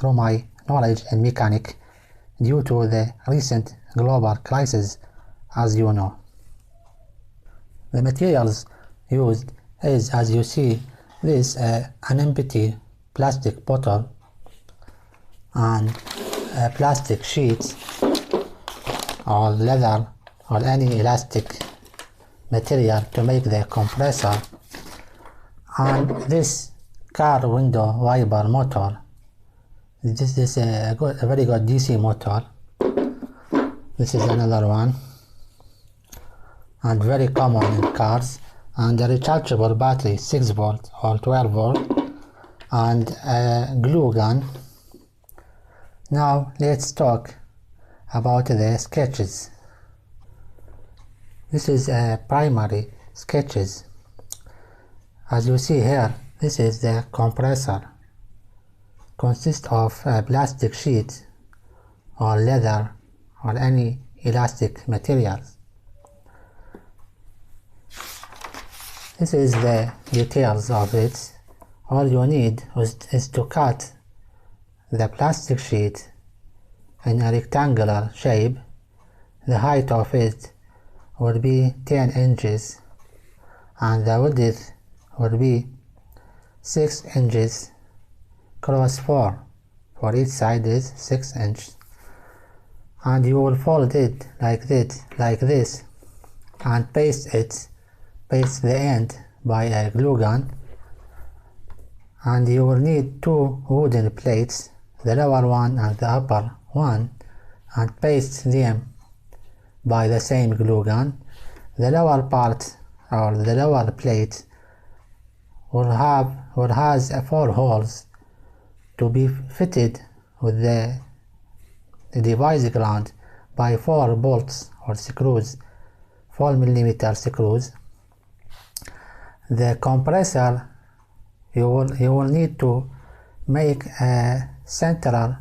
through my knowledge in mechanics due to the recent global crisis, as you know. The materials used is, as you see, this an empty plastic bottle and a plastic sheet or leather or any elastic material to make the compressor, and this car window wiper motor. This is a very good DC motor. This is another one, and very common in cars, and a rechargeable battery 6 volt or 12 volt, and a glue gun. Now let's talk about the sketches. This is a primary sketches. As you see here, this is the compressor. Consists of a plastic sheet or leather or any elastic materials. This is the details of it. All you need is to cut the plastic sheet in a rectangular shape. The height of it will be 10 inches and the width will be 6 inches cross 4. For each side is 6 inches, and you will fold it like this and paste the end by a glue gun. And you will need 2 wooden plates, the lower one and the upper one, and paste them by the same glue gun. The lower part or the lower plate has 4 holes to be fitted with the device ground by 4 bolts or screws, 4mm screws. The compressor, you will need to make a central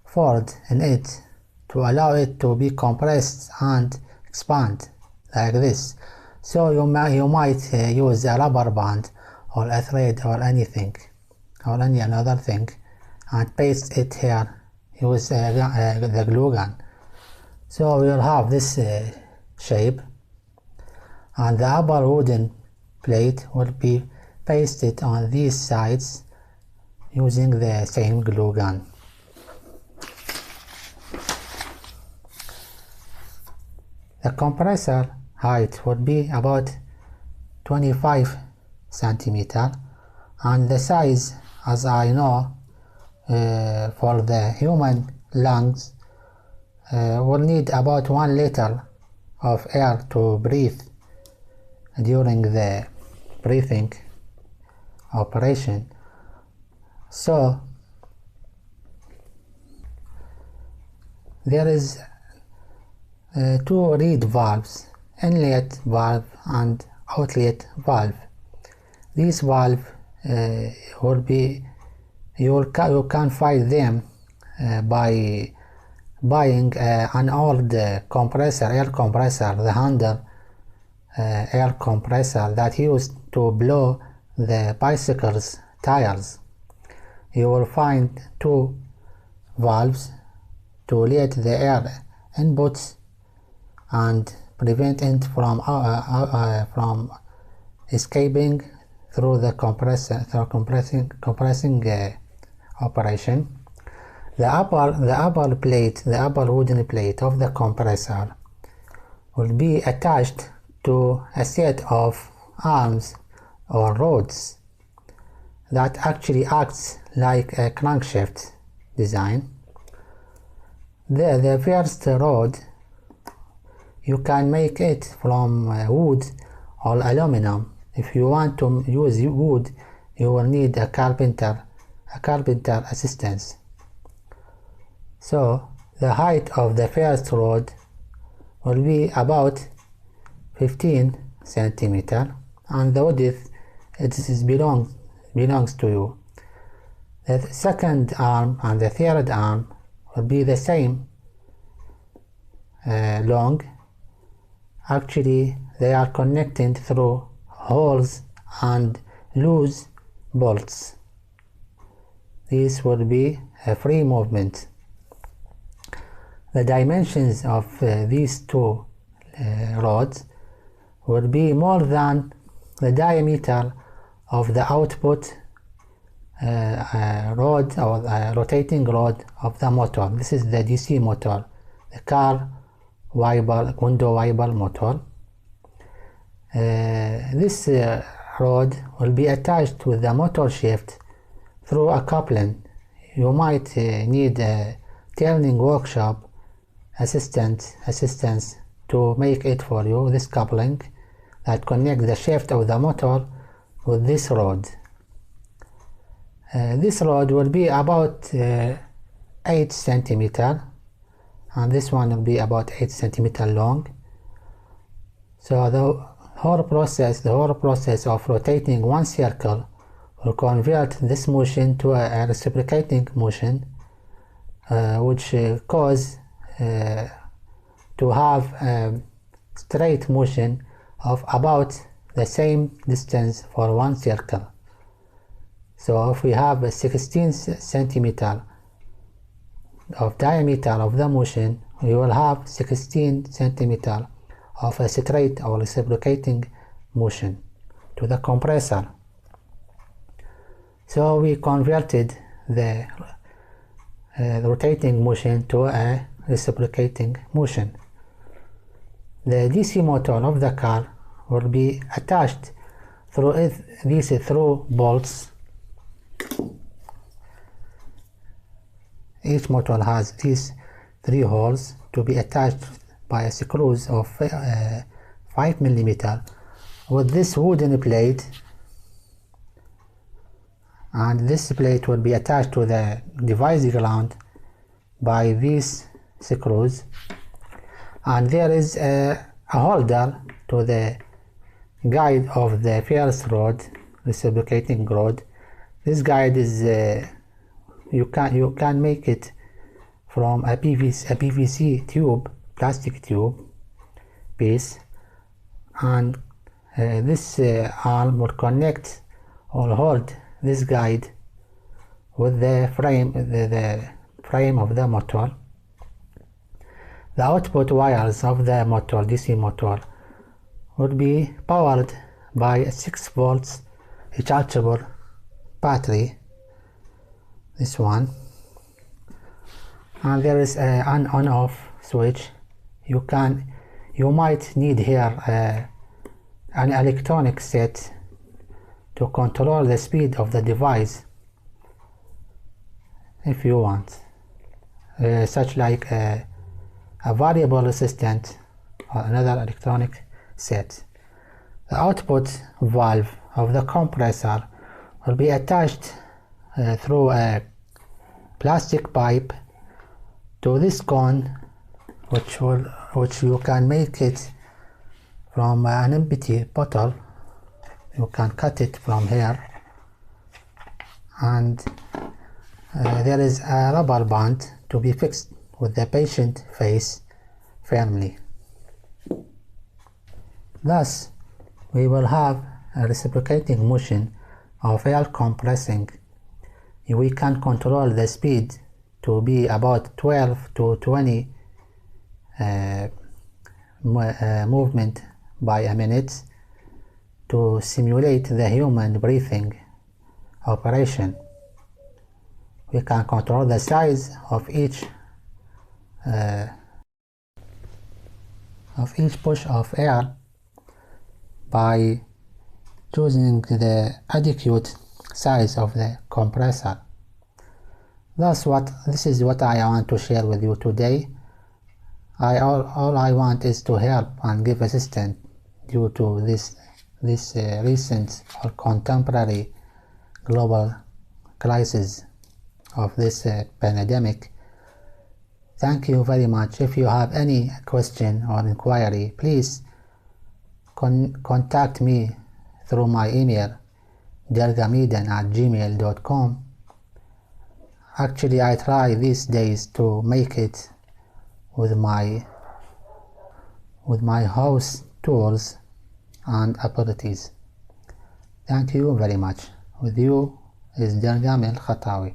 ford in it to allow it to be compressed and expand like this. So you might use a rubber band or a thread or anything or any another thing and paste it here. Use the glue gun. So we'll have this shape, and the upper wooden plate will be pasted on these sides using the same glue gun. The compressor height would be about 25 centimeter, and the size, as I know, for the human lungs will need about 1 liter of air to breathe during the breathing operation. So there is 2 reed valves, inlet valve and outlet valve. These valves will be, you can find them by buying an old compressor, air compressor, the Honda air compressor that used to blow the bicycle's tires. You will find 2 valves to let the air inputs and prevent it from escaping through the compressing operation. The upper wooden plate of the compressor will be attached to a set of arms or rods that actually acts like a crankshaft design. The first rod, you can make it from wood or aluminum. If you want to use wood, you will need a carpenter assistance. So the height of the first rod will be about 15 centimeter, and the width belongs to you. The second arm and the third arm will be the same long. Actually, they are connected through holes and loose bolts. This will be free movement. The dimensions of these two rods will be more than the diameter of the output rod or rotating rod of the motor. This is the DC motor, the car window wiper motor. This rod will be attached with the motor shaft through a coupling. You might need a turning workshop assistance to make it for you, this coupling that connects the shaft of the motor with this rod. This rod will be about 8 centimeter, and this one will be about 8 centimeter long. So the whole process of rotating one circle will convert this motion to a reciprocating motion, which cause to have a straight motion of about the same distance for one circle. So if we have a 16 centimeter of diameter of the motion, we will have 16 centimeter of a straight or reciprocating motion to the compressor. So we converted the rotating motion to a reciprocating motion. The DC motor of the car will be attached through these bolts. Each motor has these 3 holes to be attached by screws of 5 millimeter with this wooden plate, and this plate will be attached to the device ground by these screws, and there is a holder to the guide of the first rod, reciprocating rod. This guide is you can make it from a PVC tube, plastic tube piece, and this arm will connect or hold this guide with the frame of the motor. The output wires of the motor, DC motor, would be powered by a 6 volts rechargeable battery, this one, and there is an on-off switch. You might need here an electronic set to control the speed of the device if you want, such like a variable assistant or another electronic set. The output valve of the compressor will be attached through a plastic pipe to this cone, which you can make it from an empty bottle. You can cut it from here, and there is a rubber band to be fixed with the patient face firmly. Thus, we will have a reciprocating motion of air compressing. We can control the speed to be about 12 to 20 movement by a minute to simulate the human breathing operation. We can control the size of each push of air by choosing the adequate size of the compressor. This is what I want to share with you today. All I want is to help and give assistance due to this recent or contemporary global crisis of this pandemic. Thank you very much. If you have any question or inquiry, please contact me through my email dergamidan@gmail.com. Actually, I try these days to make it with my house tools and abilities. Thank you very much. With you is Dergam El Khatawi.